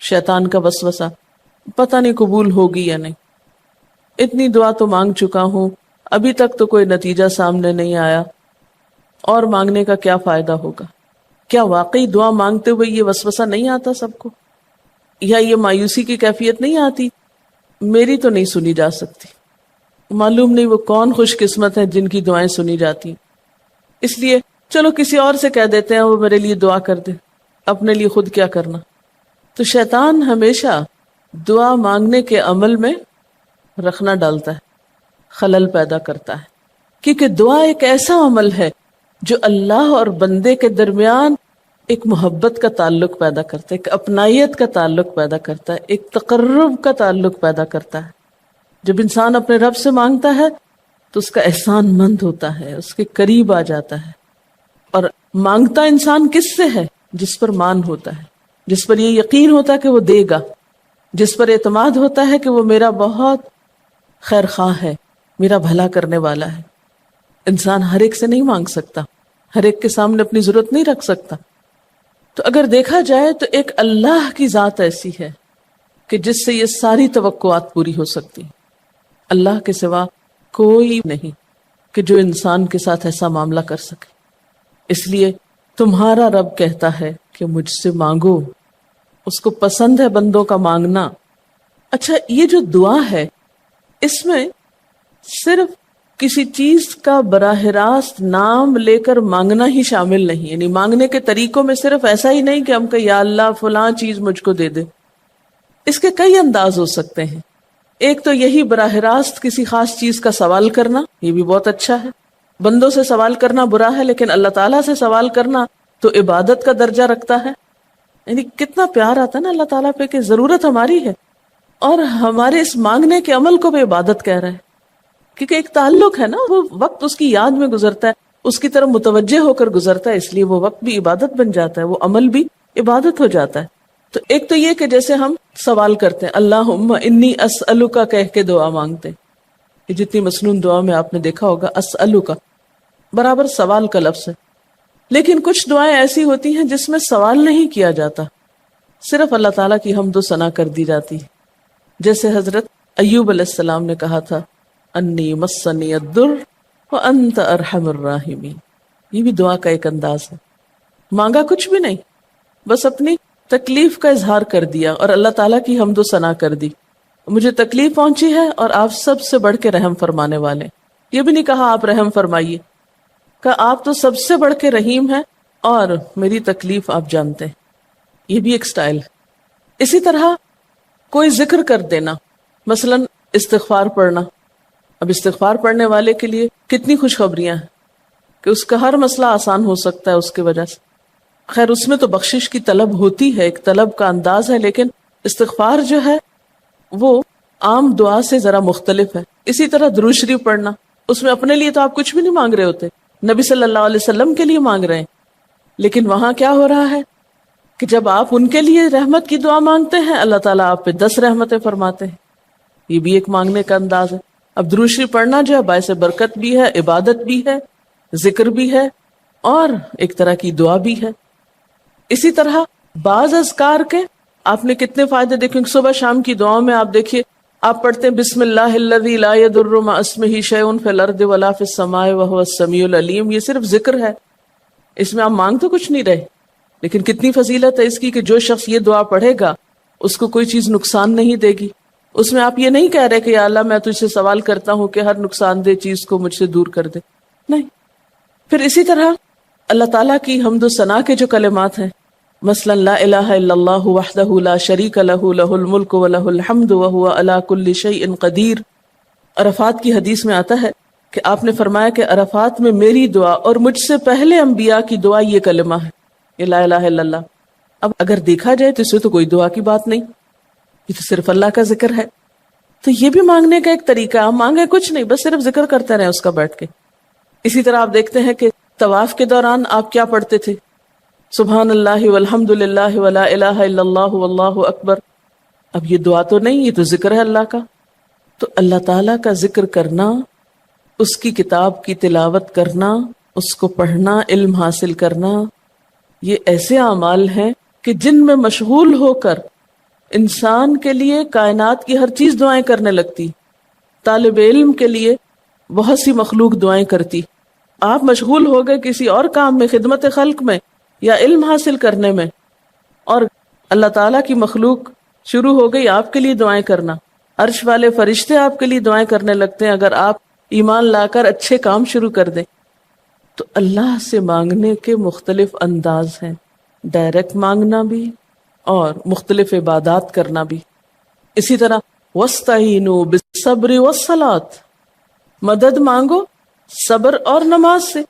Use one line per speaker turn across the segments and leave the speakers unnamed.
شیطان کا وسوسہ، پتہ نہیں قبول ہوگی یا نہیں، اتنی دعا تو مانگ چکا ہوں، ابھی تک تو کوئی نتیجہ سامنے نہیں آیا، اور مانگنے کا کیا فائدہ ہوگا؟ کیا واقعی دعا مانگتے ہوئے یہ وسوسہ نہیں آتا سب کو؟ یا یہ مایوسی کی کیفیت نہیں آتی، میری تو نہیں سنی جا سکتی، معلوم نہیں وہ کون خوش قسمت ہیں جن کی دعائیں سنی جاتی، اس لیے چلو کسی اور سے کہہ دیتے ہیں وہ میرے لیے دعا کر دے، اپنے لیے خود کیا کرنا۔ تو شیطان ہمیشہ دعا مانگنے کے عمل میں رخنا ڈالتا ہے، خلل پیدا کرتا ہے، کیونکہ دعا ایک ایسا عمل ہے جو اللہ اور بندے کے درمیان ایک محبت کا تعلق پیدا کرتا ہے، ایک اپنائیت کا تعلق پیدا کرتا ہے، ایک تقرب کا تعلق پیدا کرتا ہے۔ جب انسان اپنے رب سے مانگتا ہے تو اس کا احسان مند ہوتا ہے، اس کے قریب آ جاتا ہے، اور مانگتا انسان کس سے ہے؟ جس پر مان ہوتا ہے، جس پر یہ یقین ہوتا ہے کہ وہ دے گا، جس پر اعتماد ہوتا ہے کہ وہ میرا بہت خیر خواہ ہے، میرا بھلا کرنے والا ہے۔ انسان ہر ایک سے نہیں مانگ سکتا، ہر ایک کے سامنے اپنی ضرورت نہیں رکھ سکتا۔ تو اگر دیکھا جائے تو ایک اللہ کی ذات ایسی ہے کہ جس سے یہ ساری توقعات پوری ہو سکتی، اللہ کے سوا کوئی نہیں کہ جو انسان کے ساتھ ایسا معاملہ کر سکے۔ اس لیے تمہارا رب کہتا ہے کہ مجھ سے مانگو، اس کو پسند ہے بندوں کا مانگنا۔ اچھا، یہ جو دعا ہے اس میں صرف کسی چیز کا براہ راست نام لے کر مانگنا ہی شامل نہیں، یعنی مانگنے کے طریقوں میں صرف ایسا ہی نہیں کہ ہم کہ یا اللہ فلاں چیز مجھ کو دے دے۔ اس کے کئی انداز ہو سکتے ہیں۔ ایک تو یہی براہ راست کسی خاص چیز کا سوال کرنا، یہ بھی بہت اچھا ہے۔ بندوں سے سوال کرنا برا ہے، لیکن اللہ تعالیٰ سے سوال کرنا تو عبادت کا درجہ رکھتا ہے۔ یعنی کتنا پیار آتا ہے نا اللہ تعالیٰ پہ کہ ضرورت ہماری ہے اور ہمارے اس مانگنے کے عمل کو بھی عبادت کہہ رہا ہے، کیونکہ ایک تعلق ہے نا، وہ وقت اس کی یاد میں گزرتا ہے، اس کی طرف متوجہ ہو کر گزرتا ہے، اس لیے وہ وقت بھی عبادت بن جاتا ہے، وہ عمل بھی عبادت ہو جاتا ہے۔ تو ایک تو یہ کہ جیسے ہم سوال کرتے ہیں اللہم انی اسألک کہہ کے دعا مانگتے ہیں، کہ جتنی مسنون دعا میں آپ نے دیکھا ہوگا اسألک برابر سوال کا لفظ ہے۔ لیکن کچھ دعائیں ایسی ہوتی ہیں جس میں سوال نہیں کیا جاتا، صرف اللہ تعالیٰ کی حمد و ثنا کر دی جاتی ہے، جیسے حضرت ایوب علیہ السلام نے کہا تھا انی مسنی الضر وانت ارحم الراحمین۔ یہ بھی دعا کا ایک انداز ہے، مانگا کچھ بھی نہیں، بس اپنی تکلیف کا اظہار کر دیا اور اللہ تعالیٰ کی حمد و ثنا کر دی، مجھے تکلیف پہنچی ہے اور آپ سب سے بڑھ کے رحم فرمانے والے۔ یہ بھی نہیں کہا آپ رحم فرمائیے، کہ آپ تو سب سے بڑھ کے رحیم ہیں اور میری تکلیف آپ جانتے ہیں۔ یہ بھی ایک سٹائل ہے۔ اسی طرح کوئی ذکر کر دینا، مثلا استغفار پڑھنا۔ اب استغفار پڑھنے والے کے لیے کتنی خوشخبریاں ہیں کہ اس کا ہر مسئلہ آسان ہو سکتا ہے اس کی وجہ سے۔ خیر اس میں تو بخشش کی طلب ہوتی ہے، ایک طلب کا انداز ہے، لیکن استغفار جو ہے وہ عام دعا سے ذرا مختلف ہے۔ اسی طرح درود شریف پڑھنا، اس میں اپنے لیے تو آپ کچھ بھی نہیں مانگ رہے ہوتے، نبی صلی اللہ علیہ وسلم کے لیے مانگ رہے ہیں، لیکن وہاں کیا ہو رہا ہے کہ جب آپ ان کے لیے رحمت کی دعا مانگتے ہیں اللہ تعالیٰ آپ پہ 10 رحمتیں فرماتے ہیں۔ یہ بھی ایک مانگنے کا انداز ہے۔ اب درود شریف پڑھنا جو ہے باعث برکت بھی ہے، عبادت بھی ہے، ذکر بھی ہے اور ایک طرح کی دعا بھی ہے۔ اسی طرح بعض اذکار کے آپ نے کتنے فائدے دیکھیں، صبح شام کی دعاؤں میں آپ دیکھیے آپ پڑھتے ہیں بسم اللہ الذی لا یضر مع اسمہ شیء فی الارض ولا فی السماء وهو السمیع العلیم۔ یہ صرف ذکر ہے، اس میں آپ مانگ تو کچھ نہیں رہے، لیکن کتنی فضیلت ہے اس کی کہ جو شخص یہ دعا پڑھے گا اس کو کوئی چیز نقصان نہیں دے گی۔ اس میں آپ یہ نہیں کہہ رہے کہ یا اللہ میں تجھ سے سوال کرتا ہوں کہ ہر نقصان دہ چیز کو مجھ سے دور کر دے، نہیں۔ پھر اسی طرح اللہ تعالیٰ کی حمد و ثنا کے جو کلمات ہیں، مثلا لا الہ الا اللہ وحدہ لا شریک لہ لہ الملک ولہ الحمد وہو علی کل شیء قدیر۔ عرفات کی حدیث میں آتا ہے کہ آپ نے فرمایا کہ عرفات میں میری دعا اور مجھ سے پہلے انبیاء کی دعا یہ کلمہ ہے، یہ لا الہ الا اللہ۔ اب اگر دیکھا جائے تو اس میں تو کوئی دعا کی بات نہیں، یہ تو صرف اللہ کا ذکر ہے۔ تو یہ بھی مانگنے کا ایک طریقہ، آپ مانگے کچھ نہیں، بس صرف ذکر کرتے رہے اس کا بیٹھ کے۔ اسی طرح آپ دیکھتے ہیں کہ طواف کے دوران آپ کیا پڑھتے تھے، سبحان اللہ والحمد للہ ولا الہ الا اللہ واللہ اکبر۔ اب یہ دعا تو نہیں، یہ تو ذکر ہے اللہ کا۔ تو اللہ تعالیٰ کا ذکر کرنا، اس کی کتاب کی تلاوت کرنا، اس کو پڑھنا، علم حاصل کرنا، یہ ایسے اعمال ہیں کہ جن میں مشغول ہو کر انسان کے لیے کائنات کی ہر چیز دعائیں کرنے لگتی، طالب علم کے لیے بہت سی مخلوق دعائیں کرتی. آپ مشغول ہو گئے کسی اور کام میں، خدمت خلق میں یا علم حاصل کرنے میں، اور اللہ تعالیٰ کی مخلوق شروع ہو گئی آپ کے لیے دعائیں کرنا. عرش والے فرشتے آپ کے لیے دعائیں کرنے لگتے ہیں اگر آپ ایمان لا کر اچھے کام شروع کر دیں. تو اللہ سے مانگنے کے مختلف انداز ہیں، ڈائریکٹ مانگنا بھی اور مختلف عبادات کرنا بھی. اسی طرح وَاسْتَعِينُوا بِالصَّبْرِ وَالصَّلَاةِ، مدد مانگو صبر اور نماز سے.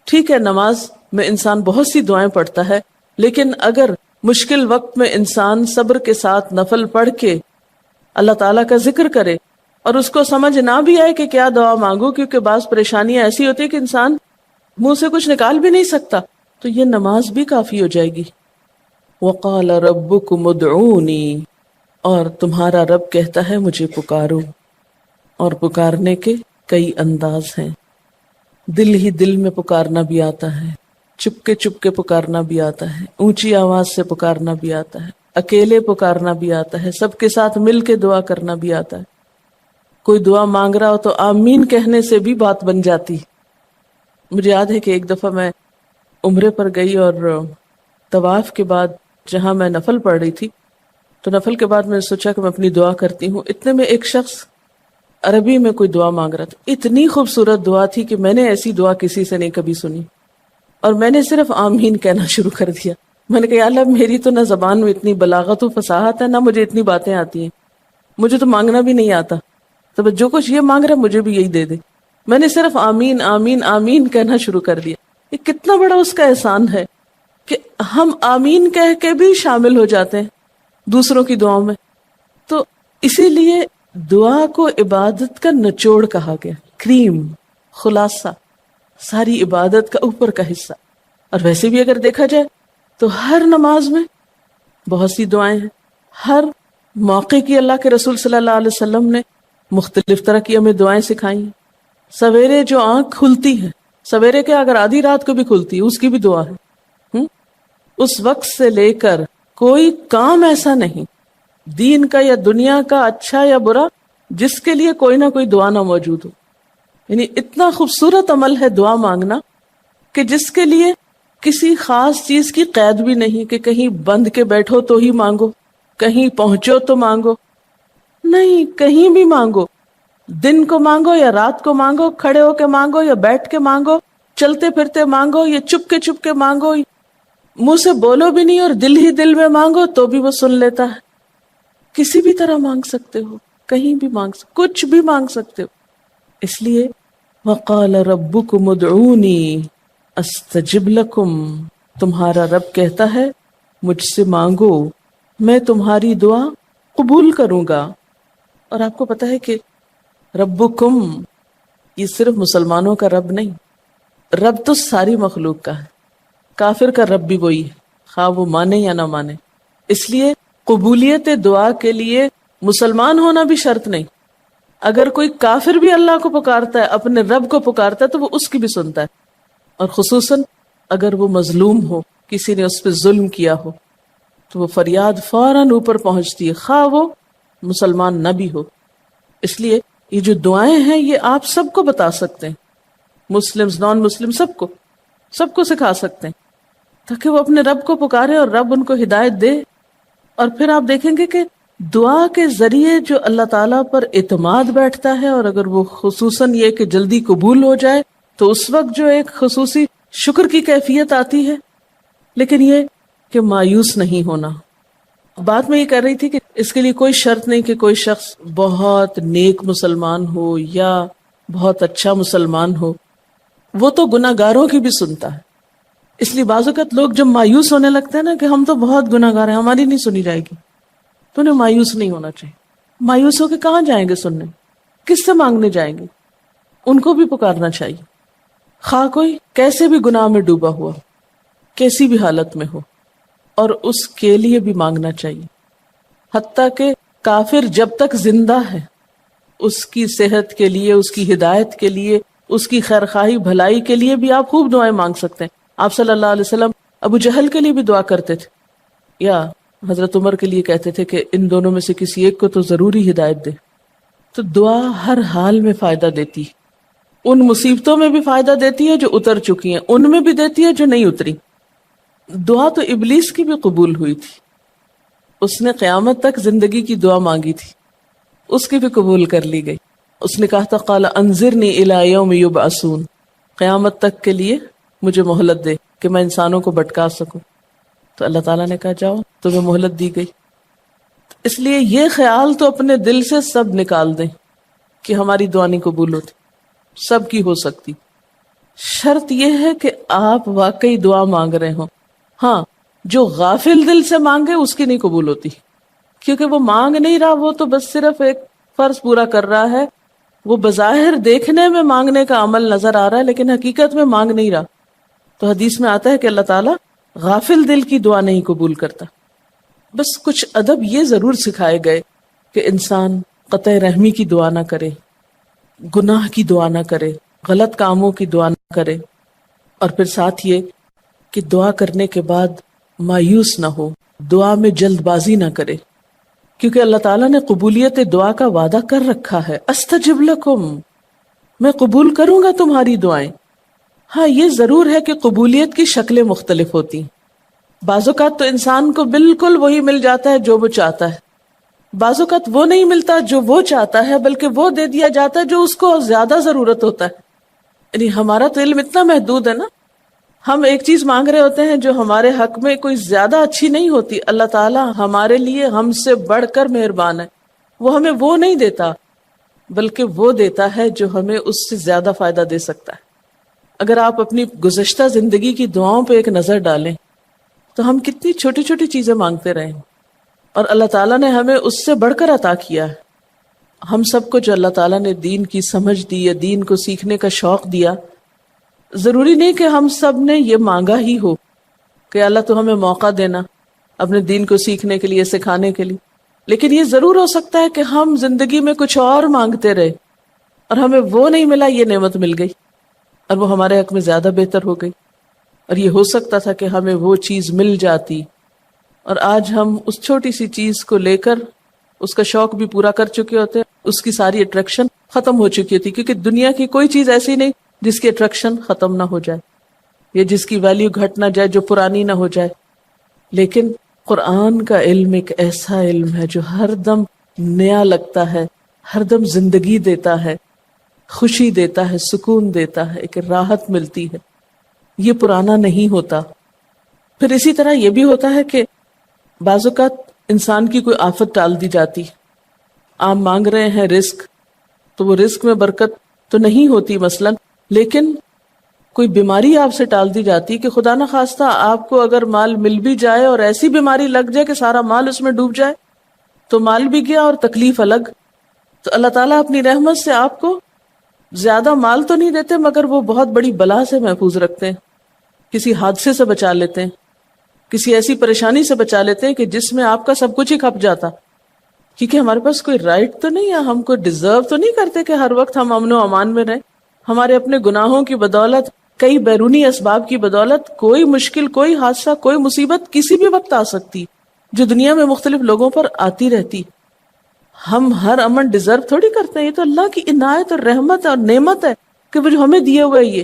ٹھیک ہے، نماز میں انسان بہت سی دعائیں پڑھتا ہے، لیکن اگر مشکل وقت میں انسان صبر کے ساتھ نفل پڑھ کے اللہ تعالیٰ کا ذکر کرے اور اس کو سمجھ نہ بھی آئے کہ کیا دعا مانگو، کیونکہ بعض پریشانیاں ایسی ہوتی ہیں کہ انسان منہ سے کچھ نکال بھی نہیں سکتا، تو یہ نماز بھی کافی ہو جائے گی. وَقَالَ رَبُّكُمُ ادْعُونِي، اور تمہارا رب کہتا ہے مجھے پکارو. اور پکارنے کے کئی انداز ہیں. دل ہی دل میں پکارنا بھی آتا ہے، چپ کے پکارنا بھی آتا ہے، اونچی آواز سے پکارنا بھی آتا ہے، اکیلے پکارنا بھی آتا ہے، سب کے ساتھ مل کے دعا کرنا بھی آتا ہے. کوئی دعا مانگ رہا ہو تو آمین کہنے سے بھی بات بن جاتی. مجھے یاد ہے کہ ایک دفعہ میں عمرے پر گئی اور طواف کے بعد جہاں میں نفل پڑھ رہی تھی، تو نفل کے بعد میں نے سوچا کہ میں اپنی دعا کرتی ہوں. اتنے میں ایک شخص عربی میں کوئی دعا مانگ رہا تھا. اتنی خوبصورت دعا تھی کہ میں نے ایسی دعا کسی سے نہیں کبھی سنی، اور میں نے صرف آمین کہنا شروع کر دیا. میں نے کہا یا اللہ، میری تو نہ زبان میں اتنی بلاغت و فصاحت ہے، نہ مجھے اتنی باتیں آتی ہیں، مجھے تو مانگنا بھی نہیں آتا، تو جو کچھ یہ مانگ رہا ہے مجھے بھی یہی دے دے. میں نے صرف آمین آمین آمین کہنا شروع کر دیا. یہ کتنا بڑا اس کا احسان ہے کہ ہم آمین کہہ کے بھی شامل ہو جاتے ہیں دوسروں کی دعاؤں میں. تو اسی لیے دعا کو عبادت کا نچوڑ کہا گیا، کریم، خلاصہ، ساری عبادت کا اوپر کا حصہ. اور ویسے بھی اگر دیکھا جائے تو ہر نماز میں بہت سی دعائیں ہیں. ہر موقع کی اللہ کے رسول صلی اللہ علیہ وسلم نے مختلف طرح کی ہمیں دعائیں سکھائی ہیں. سویرے جو آنکھ کھلتی ہے، سویرے کے اگر آدھی رات کو بھی کھلتی ہے، اس کی بھی دعا ہے. اس وقت سے لے کر کوئی کام ایسا نہیں دین کا یا دنیا کا، اچھا یا برا، جس کے لیے کوئی نہ کوئی دعا نہ موجود ہو. یعنی اتنا خوبصورت عمل ہے دعا مانگنا کہ جس کے لیے کسی خاص چیز کی قید بھی نہیں کہ کہیں بند کے بیٹھو تو ہی مانگو، کہیں پہنچو تو مانگو. نہیں، کہیں بھی مانگو، دن کو مانگو یا رات کو مانگو، کھڑے ہو کے مانگو یا بیٹھ کے مانگو، چلتے پھرتے مانگو یا چپ کے مانگو، منہ سے بولو بھی نہیں اور دل ہی دل میں مانگو تو بھی وہ سن لیتا ہے. کسی بھی طرح مانگ سکتے ہو، کہیں بھی مانگ سکتے، کچھ بھی مانگ سکتے ہو. اس لیے وقال ربکم ادعونی استجب لکم، تمہارا رب کہتا ہے مجھ سے مانگو، میں تمہاری دعا قبول کروں گا. اور آپ کو پتا ہے کہ ربکم یہ صرف مسلمانوں کا رب نہیں، رب تو ساری مخلوق کا ہے. کافر کا رب بھی وہی ہے، خواہ وہ مانے یا نہ مانے. اس لیے قبولیت دعا کے لیے مسلمان ہونا بھی شرط نہیں. اگر کوئی کافر بھی اللہ کو پکارتا ہے، اپنے رب کو پکارتا ہے، تو وہ اس کی بھی سنتا ہے. اور خصوصاً اگر وہ مظلوم ہو، کسی نے اس پہ ظلم کیا ہو، تو وہ فریاد فوراً اوپر پہنچتی ہے، خواہ وہ مسلمان نہ بھی ہو. اس لیے یہ جو دعائیں ہیں یہ آپ سب کو بتا سکتے ہیں، مسلم نان مسلم سب کو سکھا سکتے ہیں، تاکہ وہ اپنے رب کو پکارے اور رب ان کو ہدایت دے. اور پھر آپ دیکھیں گے کہ دعا کے ذریعے جو اللہ تعالیٰ پر اعتماد بیٹھتا ہے، اور اگر وہ خصوصاً یہ کہ جلدی قبول ہو جائے، تو اس وقت جو ایک خصوصی شکر کی کیفیت آتی ہے. لیکن یہ کہ مایوس نہیں ہونا. بات میں یہ کر رہی تھی کہ اس کے لیے کوئی شرط نہیں کہ کوئی شخص بہت نیک مسلمان ہو یا بہت اچھا مسلمان ہو، وہ تو گناہ گاروں کی بھی سنتا ہے. اس لیے بعض اوقات لوگ جب مایوس ہونے لگتے ہیں نا کہ ہم تو بہت گناہ گار ہیں، ہماری نہیں سنی جائے گی، تو انہیں مایوس نہیں ہونا چاہیے. مایوس ہو کے کہاں جائیں گے سننے؟ کس سے مانگنے جائیں گے؟ ان کو بھی پکارنا چاہیے، خواہ کوئی کیسے بھی گناہ میں ڈوبا ہوا، کیسی بھی حالت میں ہو، اور اس کے لیے بھی مانگنا چاہیے. حتیٰ کہ کافر جب تک زندہ ہے، اس کی صحت کے لیے، اس کی ہدایت کے لیے، اس کی خیرخواہی بھلائی کے لیے بھی آپ خوب دعائیں مانگ سکتے ہیں. آپ صلی اللہ علیہ وسلم ابو جہل کے لیے بھی دعا کرتے تھے، یا حضرت عمر کے لیے کہتے تھے کہ ان دونوں میں سے کسی ایک کو تو ضروری ہدایت دے. تو دعا ہر حال میں فائدہ دیتی ہے. ان مصیبتوں میں بھی فائدہ دیتی ہے جو اتر چکی ہیں، ان میں بھی دیتی ہے جو نہیں اتری. دعا تو ابلیس کی بھی قبول ہوئی تھی. اس نے قیامت تک زندگی کی دعا مانگی تھی، اس کی بھی قبول کر لی گئی. اس نے کہا تھا قال انظرنی الی یوم یبعثون، قیامت تک کے لیے مجھے مہلت دے کہ میں انسانوں کو بھٹکا سکوں. تو اللہ تعالیٰ نے کہا جاؤ، تمہیں مہلت دی گئی. اس لیے یہ خیال تو اپنے دل سے سب نکال دیں کہ ہماری دعا نہیں قبول ہوتی. سب کی ہو سکتی، شرط یہ ہے کہ آپ واقعی دعا مانگ رہے ہوں. ہاں، جو غافل دل سے مانگے اس کی نہیں قبول ہوتی، کیونکہ وہ مانگ نہیں رہا، وہ تو بس صرف ایک فرض پورا کر رہا ہے. وہ بظاہر دیکھنے میں مانگنے کا عمل نظر آ رہا ہے لیکن حقیقت میں مانگ نہیں رہا. تو حدیث میں آتا ہے کہ اللہ تعالیٰ غافل دل کی دعا نہیں قبول کرتا. بس کچھ ادب یہ ضرور سکھائے گئے کہ انسان قطع رحمی کی دعا نہ کرے، گناہ کی دعا نہ کرے، غلط کاموں کی دعا نہ کرے، اور پھر ساتھ یہ کہ دعا کرنے کے بعد مایوس نہ ہو، دعا میں جلد بازی نہ کرے، کیونکہ اللہ تعالیٰ نے قبولیت دعا کا وعدہ کر رکھا ہے. استجب لکم، میں قبول کروں گا تمہاری دعائیں. ہاں یہ ضرور ہے کہ قبولیت کی شکلیں مختلف ہوتی ہیں. بعض اوقات تو انسان کو بالکل وہی مل جاتا ہے جو وہ چاہتا ہے، بعض اوقات وہ نہیں ملتا جو وہ چاہتا ہے، بلکہ وہ دے دیا جاتا ہے جو اس کو زیادہ ضرورت ہوتا ہے. یعنی ہمارا تو علم اتنا محدود ہے نا، ہم ایک چیز مانگ رہے ہوتے ہیں جو ہمارے حق میں کوئی زیادہ اچھی نہیں ہوتی. اللہ تعالیٰ ہمارے لیے ہم سے بڑھ کر مہربان ہے، وہ ہمیں وہ نہیں دیتا بلکہ وہ دیتا ہے جو ہمیں اس سے زیادہ فائدہ دے سکتا ہے. اگر آپ اپنی گزشتہ زندگی کی دعاؤں پہ ایک نظر ڈالیں تو ہم کتنی چھوٹی چھوٹی چیزیں مانگتے رہے ہیں، اور اللہ تعالیٰ نے ہمیں اس سے بڑھ کر عطا کیا ہے. ہم سب کو جو اللہ تعالیٰ نے دین کی سمجھ دی یا دین کو سیکھنے کا شوق دیا، ضروری نہیں کہ ہم سب نے یہ مانگا ہی ہو کہ اللہ تو ہمیں موقع دینا اپنے دین کو سیکھنے کے لیے، سکھانے کے لیے. لیکن یہ ضرور ہو سکتا ہے کہ ہم زندگی میں کچھ اور مانگتے رہے اور ہمیں وہ نہیں ملا، یہ نعمت مل گئی اور وہ ہمارے حق میں زیادہ بہتر ہو گئی. اور یہ ہو سکتا تھا کہ ہمیں وہ چیز مل جاتی اور آج ہم اس چھوٹی سی چیز کو لے کر اس کا شوق بھی پورا کر چکے ہوتے، اس کی ساری اٹریکشن ختم ہو چکی ہوتی. کیونکہ دنیا کی کوئی چیز ایسی نہیں جس کی اٹریکشن ختم نہ ہو جائے یا جس کی ویلیو گھٹ نہ جائے، جو پرانی نہ ہو جائے. لیکن قرآن کا علم ایک ایسا علم ہے جو ہر دم نیا لگتا ہے، ہر دم زندگی دیتا ہے، خوشی دیتا ہے، سکون دیتا ہے، ایک راحت ملتی ہے. یہ پرانا نہیں ہوتا. پھر اسی طرح یہ بھی ہوتا ہے کہ بعض اوقات انسان کی کوئی آفت ٹال دی جاتی. آپ مانگ رہے ہیں رزق، تو وہ رزق میں برکت تو نہیں ہوتی مثلاً، لیکن کوئی بیماری آپ سے ٹال دی جاتی کہ خدا نہ خواستہ آپ کو اگر مال مل بھی جائے اور ایسی بیماری لگ جائے کہ سارا مال اس میں ڈوب جائے، تو مال بھی گیا اور تکلیف الگ. تو اللہ تعالیٰ اپنی رحمت سے آپ کو زیادہ مال تو نہیں دیتے، مگر وہ بہت بڑی بلا سے محفوظ رکھتے ہیں، کسی حادثے سے بچا لیتے ہیں، کسی ایسی پریشانی سے بچا لیتے ہیں کہ جس میں آپ کا سب کچھ ہی کھپ جاتا. کیونکہ ہمارے پاس کوئی رائٹ تو نہیں ہے، ہم کو ڈیزرو تو نہیں کرتے کہ ہر وقت ہم امن و امان میں رہیں. ہمارے اپنے گناہوں کی بدولت، کئی بیرونی اسباب کی بدولت کوئی مشکل، کوئی حادثہ، کوئی مصیبت کسی بھی وقت آ سکتی جو دنیا میں مختلف لوگوں پر آتی رہتی. ہم ہر امن ڈیزرو تھوڑی کرتے ہیں، یہ تو اللہ کی عنایت اور رحمت اور نعمت ہے کہ وہ جو ہمیں دیے ہوئے یہ.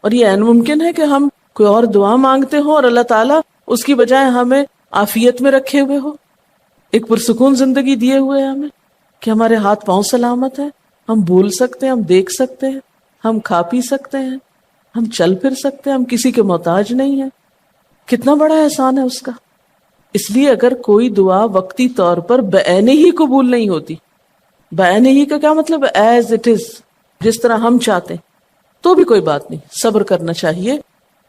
اور یہ عین ممکن ہے کہ ہم کوئی اور دعا مانگتے ہوں اور اللہ تعالیٰ اس کی بجائے ہمیں عافیت میں رکھے ہوئے ہو، ایک پرسکون زندگی دیے ہوئے ہیں ہمیں کہ ہمارے ہاتھ پاؤں سلامت ہیں، ہم بول سکتے ہیں، ہم دیکھ سکتے ہیں، ہم کھا پی سکتے ہیں، ہم چل پھر سکتے ہیں، ہم کسی کے محتاج نہیں ہیں. کتنا بڑا احسان ہے اس کا. اس لیے اگر کوئی دعا وقتی طور پر بعینہ ہی قبول نہیں ہوتی، بعینہ ہی کا کیا مطلب ہے؟ ایز اٹ از، جس طرح ہم چاہتے ہیں، تو بھی کوئی بات نہیں، صبر کرنا چاہیے.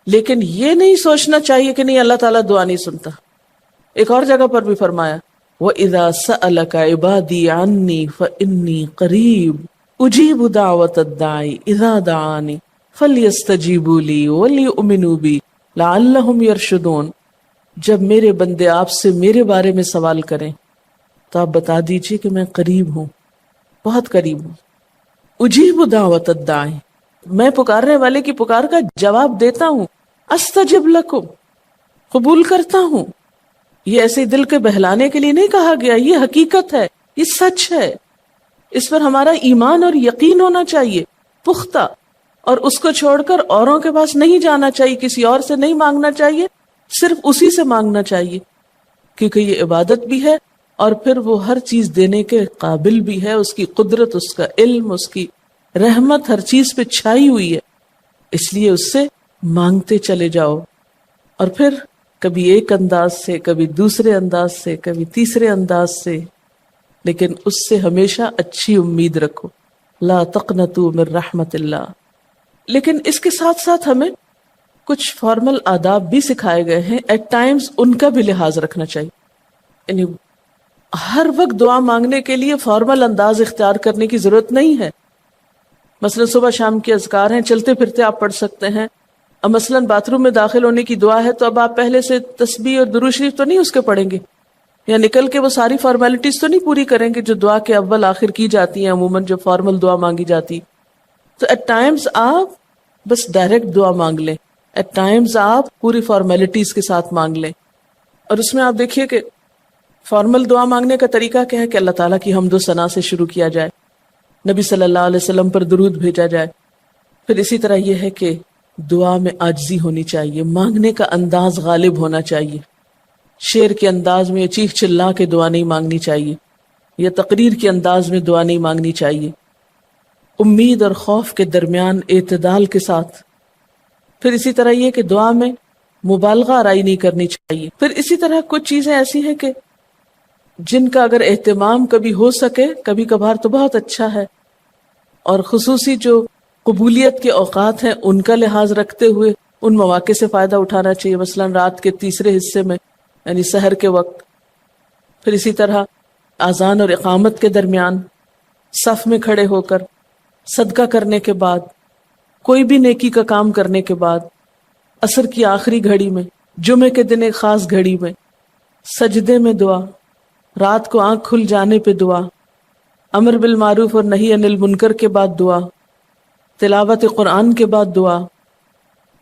لیکن یہ نہیں سوچنا چاہیے کہ نہیں اللہ تعالیٰ دعا نہیں سنتا. ایک اور جگہ پر بھی فرمایا وَإِذَا سَأَلَكَ عِبَادِي عَنِّي فَإِنِّي قَرِيبٌ أُجِيبُ دَعْوَةَ الدَّاعِ إِذَا دَعَانِ فَلْيَسْتَجِيبُوا لِي وَلْيُؤْمِنُوا بِي لَعَلَّهُمْ يَرْشُدُونَ. جب میرے بندے آپ سے میرے بارے میں سوال کریں تو آپ بتا دیجئے کہ میں قریب ہوں، بہت قریب ہوں. اجیب دعوت الداعی، میں پکارنے والے کی پکار کا جواب دیتا ہوں. استجب لکم، قبول کرتا ہوں. یہ ایسے دل کے بہلانے کے لیے نہیں کہا گیا، یہ حقیقت ہے، یہ سچ ہے، اس پر ہمارا ایمان اور یقین ہونا چاہیے پختہ، اور اس کو چھوڑ کر اوروں کے پاس نہیں جانا چاہیے، کسی اور سے نہیں مانگنا چاہیے، صرف اسی سے مانگنا چاہیے، کیونکہ یہ عبادت بھی ہے اور پھر وہ ہر چیز دینے کے قابل بھی ہے، اس کی قدرت، اس کا علم، اس کی رحمت ہر چیز پہ چھائی ہوئی ہے، اس لیے اس سے مانگتے چلے جاؤ، اور پھر کبھی ایک انداز سے، کبھی دوسرے انداز سے، کبھی تیسرے انداز سے، لیکن اس سے ہمیشہ اچھی امید رکھو، لا تقنطوا من رحمت اللہ۔ لیکن اس کے ساتھ ساتھ ہمیں کچھ فارمل آداب بھی سکھائے گئے ہیں، ایٹ ٹائمز ان کا بھی لحاظ رکھنا چاہیے، یعنی ہر وقت دعا مانگنے کے لیے فارمل انداز اختیار کرنے کی ضرورت نہیں ہے۔ مثلا صبح شام کے اذکار ہیں، چلتے پھرتے آپ پڑھ سکتے ہیں، اب مثلا باتھ روم میں داخل ہونے کی دعا ہے تو اب آپ پہلے سے تسبیح اور درود شریف تو نہیں اس کے پڑھیں گے، یا نکل کے وہ ساری فارمیلٹیز تو نہیں پوری کریں گے جو دعا کے اول آخر کی جاتی ہیں عموماً جو فارمل دعا مانگی جاتی۔ تو ایٹ ٹائمز آپ بس ڈائریکٹ دعا مانگ لیں، ایٹ ٹائمز آپ پوری فارمیلٹیز کے ساتھ مانگ لیں، اور اس میں آپ دیکھیے کہ فارمل دعا مانگنے کا طریقہ کیا ہے کہ اللہ تعالیٰ کی حمد و ثنا سے شروع کیا جائے، نبی صلی اللہ علیہ وسلم پر درود بھیجا جائے، پھر اسی طرح یہ ہے کہ دعا میں عاجزی ہونی چاہیے، مانگنے کا انداز غالب ہونا چاہیے، شعر کے انداز میں چیخ چلا کے دعا نہیں مانگنی چاہیے، یا تقریر کے انداز میں دعا نہیں مانگنی چاہیے، امید اور خوف کے درمیان اعتدال کے ساتھ، پھر اسی طرح یہ کہ دعا میں مبالغہ آرائی نہیں کرنی چاہیے، پھر اسی طرح کچھ چیزیں ایسی ہیں کہ جن کا اگر اہتمام کبھی ہو سکے کبھی کبھار تو بہت اچھا ہے، اور خصوصی جو قبولیت کے اوقات ہیں ان کا لحاظ رکھتے ہوئے ان مواقع سے فائدہ اٹھانا چاہیے، مثلا رات کے تیسرے حصے میں یعنی سحر کے وقت، پھر اسی طرح اذان اور اقامت کے درمیان، صف میں کھڑے ہو کر، صدقہ کرنے کے بعد، کوئی بھی نیکی کا کام کرنے کے بعد، عصر کی آخری گھڑی میں، جمعے کے دن ایک خاص گھڑی میں، سجدے میں دعا، رات کو آنکھ کھل جانے پہ دعا، امر بالمعروف اور نہی عن المنکر کے بعد دعا، تلاوت قرآن کے بعد دعا،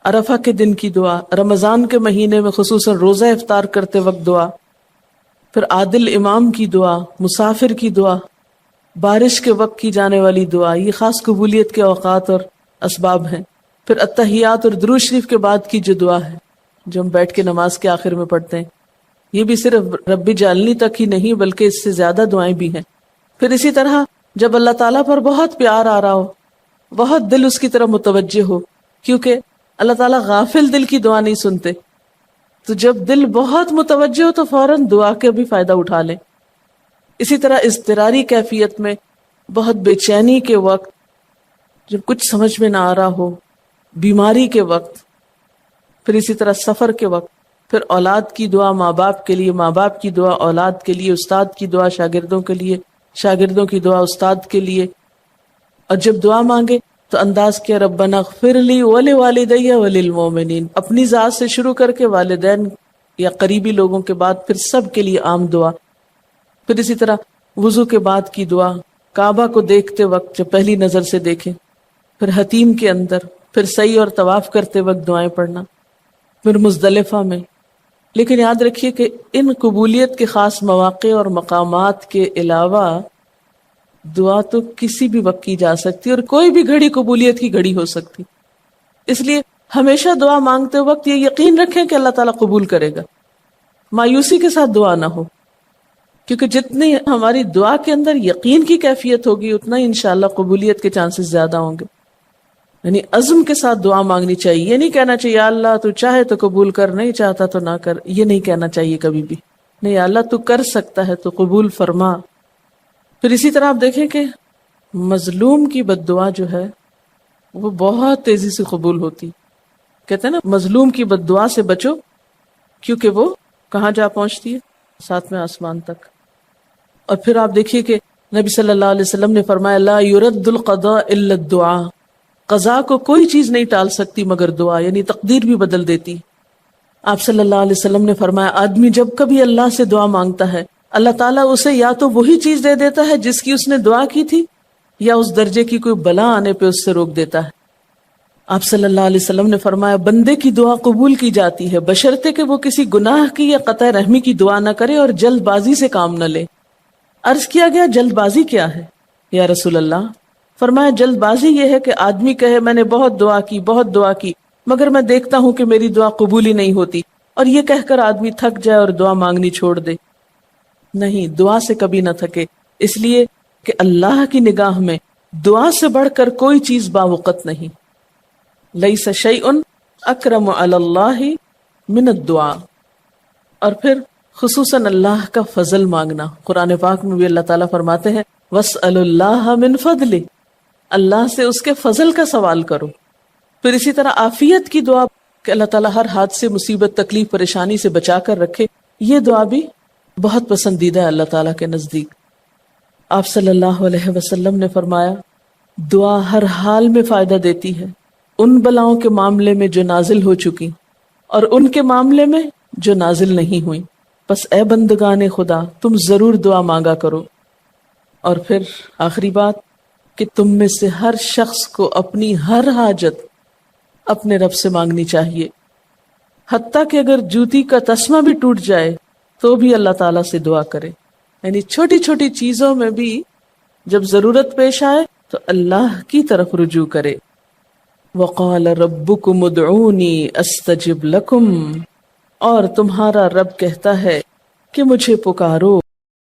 عرفہ کے دن کی دعا، رمضان کے مہینے میں خصوصاً روزہ افطار کرتے وقت دعا، پھر عادل امام کی دعا، مسافر کی دعا، بارش کے وقت کی جانے والی دعا، یہ خاص قبولیت کے اوقات اور اسباب ہیں، پھر التحیات اور درود شریف کے بعد کی جو دعا ہے جو ہم بیٹھ کے نماز کے آخر میں پڑھتے ہیں، یہ بھی صرف رب جعلنی تک ہی نہیں بلکہ اس سے زیادہ دعائیں بھی ہیں۔ پھر اسی طرح جب اللہ تعالیٰ پر بہت پیار آ رہا ہو، بہت دل اس کی طرف متوجہ ہو، کیونکہ اللہ تعالیٰ غافل دل کی دعا نہیں سنتے، تو جب دل بہت متوجہ ہو تو فوراً دعا کے بھی فائدہ اٹھا لیں۔ اسی طرح اضطراری کیفیت میں، بہت بے چینی کے وقت، جب کچھ سمجھ میں نہ آ رہا ہو، بیماری کے وقت، پھر اسی طرح سفر کے وقت، پھر اولاد کی دعا ماں باپ کے لیے، ماں باپ کی دعا اولاد کے لیے، استاد کی دعا شاگردوں کے لیے، شاگردوں کی دعا استاد کے لیے، اور جب دعا مانگے تو انداز کیا ربنا اغفر لی ولوالدی وللمؤمنین، اپنی ذات سے شروع کر کے والدین یا قریبی لوگوں کے بعد پھر سب کے لیے عام دعا، پھر اسی طرح وضو کے بعد کی دعا، کعبہ کو دیکھتے وقت جب پہلی نظر سے دیکھیں، پھر حتیم کے اندر، پھر سعی اور طواف کرتے وقت دعائیں پڑھنا، پھر مزدلفہ میں۔ لیکن یاد رکھیے کہ ان قبولیت کے خاص مواقع اور مقامات کے علاوہ دعا تو کسی بھی وقت کی جا سکتی اور کوئی بھی گھڑی قبولیت کی گھڑی ہو سکتی، اس لیے ہمیشہ دعا مانگتے وقت یہ یقین رکھیں کہ اللہ تعالیٰ قبول کرے گا، مایوسی کے ساتھ دعا نہ ہو، کیونکہ جتنی ہماری دعا کے اندر یقین کی کیفیت ہوگی اتنا ہی انشاءاللہ قبولیت کے چانسز زیادہ ہوں گے۔ یعنی عزم کے ساتھ دعا مانگنی چاہیے، یہ نہیں کہنا چاہیے یا اللہ تو چاہے تو قبول کر، نہیں چاہتا تو نہ کر، یہ نہیں کہنا چاہیے کبھی بھی، نہیں یا اللہ تو کر سکتا ہے تو قبول فرما۔ پھر اسی طرح آپ دیکھیں کہ مظلوم کی بد دعا جو ہے وہ بہت تیزی سے قبول ہوتی، کہتے ہیں نا مظلوم کی بد دعا سے بچو کیونکہ وہ کہاں جا پہنچتی ہے؟ ساتویں آسمان تک۔ اور پھر آپ دیکھیے کہ نبی صلی اللہ علیہ وسلم نے فرمایا لا يرد القضاء الا الدعاء، قضاء کو کوئی چیز نہیں ٹال سکتی مگر دعا، یعنی تقدیر بھی بدل دیتی۔ آپ صلی اللہ علیہ وسلم نے فرمایا آدمی جب کبھی اللہ سے دعا مانگتا ہے اللہ تعالیٰ اسے یا تو وہی چیز دے دیتا ہے جس کی اس نے دعا کی تھی، یا اس درجے کی کوئی بلا آنے پہ اس سے روک دیتا ہے۔ آپ صلی اللہ علیہ وسلم نے فرمایا بندے کی دعا قبول کی جاتی ہے بشرطے کہ وہ کسی گناہ کی یا قطع رحمی کی دعا نہ کرے اور جلد بازی سے کام نہ لے۔ عرض کیا گیا جلد بازی کیا ہے یا رسول اللہ؟ فرمایا جلد بازی یہ ہے کہ آدمی کہے میں نے بہت دعا کی مگر میں دیکھتا ہوں کہ میری دعا قبول ہی نہیں ہوتی، اور یہ کہہ کر آدمی تھک جائے اور دعا مانگنی چھوڑ دے۔ نہیں، دعا سے کبھی نہ تھکے، اس لیے کہ اللہ کی نگاہ میں دعا سے بڑھ کر کوئی چیز باوقت نہیں۔ لیس شیء اکرم علی اللہ من الدعاء۔ اور پھر خصوصاً اللہ کا فضل مانگنا، قرآن پاک میں بھی اللہ تعالیٰ فرماتے ہیں وَاسْأَلُوا اللَّهَ مِنْ فَضْلِهِ، اللہ سے اس کے فضل کا سوال کرو۔ پھر اسی طرح عافیت کی دعا کہ اللہ تعالیٰ ہر حادثے مصیبت تکلیف پریشانی سے بچا کر رکھے، یہ دعا بھی بہت پسندیدہ ہے اللہ تعالیٰ کے نزدیک۔ آپ صلی اللہ علیہ وسلم نے فرمایا دعا ہر حال میں فائدہ دیتی ہے، ان بلاؤں کے معاملے میں جو نازل ہو چکی اور ان کے معاملے میں جو نازل نہیں ہوئی، بس اے بندگان خدا تم ضرور دعا مانگا کرو۔ اور پھر آخری بات کہ تم میں سے ہر شخص کو اپنی ہر حاجت اپنے رب سے مانگنی چاہیے، حتیٰ کہ اگر جوتی کا تسمہ بھی ٹوٹ جائے تو بھی اللہ تعالیٰ سے دعا کرے، یعنی چھوٹی چھوٹی چیزوں میں بھی جب ضرورت پیش آئے تو اللہ کی طرف رجوع کرے۔ وَقَالَ رَبُّكُمُ ادْعُونِي أَسْتَجِبْ لَكُمْ، اور تمہارا رب کہتا ہے کہ مجھے پکارو